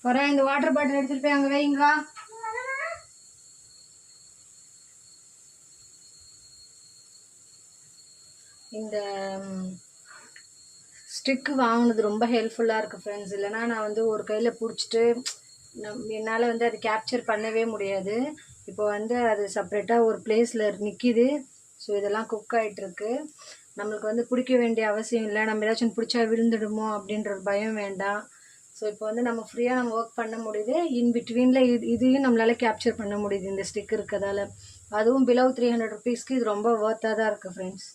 வரேன். இந்த water bottle எடுத்துட்டு போய் அங்கே வைங்க. இந்த ஸ்டிக்கு வாங்கினது ரொம்ப ஹெல்ப்ஃபுல்லாக இருக்குது ஃப்ரெண்ட்ஸ். இல்லைனா நான் வந்து ஒரு கையில் பிடிச்சிட்டு என்னால் வந்து அது கேப்சர் பண்ணவே முடியாது. இப்போ வந்து அது செப்ரேட்டாக ஒரு பிளேஸில் நிற்கிது. ஸோ இதெல்லாம் குக் ஆகிட்டுருக்கு. நம்மளுக்கு வந்து பிடிக்க வேண்டிய அவசியம் இல்லை. நம்ம ஏதாச்சும் பிடிச்சா விழுந்துடுமோ அப்படின்ற ஒரு பயம் வேண்டாம். ஸோ இப்போ வந்து நம்ம ஃப்ரீயாக நம்ம ஒர்க் பண்ண முடியுது. இன் பிட்வீனில் இதையும் நம்மளால் கேப்சர் பண்ண முடியுது இந்த ஸ்டிக் இருக்கிறதால. அதுவும் பிலோ 300 ருபீஸ்க்கு இது ரொம்ப ஒர்த்தாக தான் இருக்குது ஃப்ரெண்ட்ஸ்.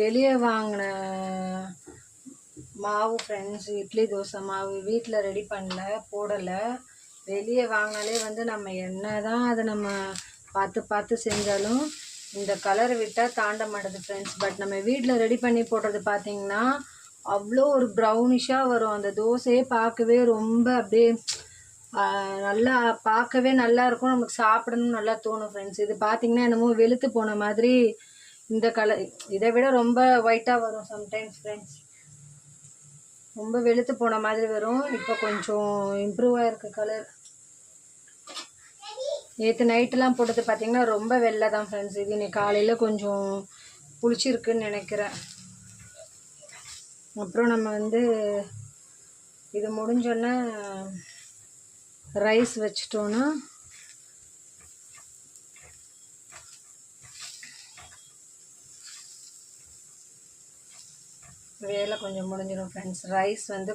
வெளியே வாங்கின மாவு ஃப்ரெண்ட்ஸ், இட்லி தோசை மாவு வீட்டில் ரெடி பண்ணல, போடலை. வெளியே வாங்கினாலே வந்து நம்ம என்ன தான் அதை நம்ம பார்த்து பார்த்து செஞ்சாலும் இந்த கலரை விட்டால் தாண்ட மாட்டேது ஃப்ரெண்ட்ஸ். பட் நம்ம வீட்டில் ரெடி பண்ணி போடுறது பார்த்திங்கன்னா அவ்வளோ ஒரு ப்ரௌனிஷாக வரும். அந்த தோசையே பார்க்கவே ரொம்ப அப்படியே நல்லா பார்க்கவே நல்லா இருக்கும். நமக்கு சாப்பிடணும் நல்லா தோணும் ஃப்ரெண்ட்ஸ். இது பார்த்திங்கன்னா என்னமோ வெளுத்து போன மாதிரி இந்த கலர் இதை விட ரொம்ப ஒயிட்டாக வரும் சம்டைம்ஸ் ஃப்ரெண்ட்ஸ். ரொம்ப வெளுத்து போன மாதிரி வரும். இப்போ கொஞ்சம் இம்ப்ரூவ் ஆகிருக்கு கலர். நேற்று நைட்டெலாம் போட்டது பார்த்திங்கன்னா ரொம்ப வெள்ளை தான் ஃப்ரெண்ட்ஸ். இது இன்னைக்கு காலையில் கொஞ்சம் புளிச்சிருக்குன்னு நினைக்கிறேன். அப்புறம் நம்ம வந்து இது முடிஞ்சோன்னே ரைஸ் வச்சிட்டோன்னா வேலை கொஞ்சம் முடிஞ்சிடும் ஃப்ரெண்ட்ஸ். ரைஸ் வந்து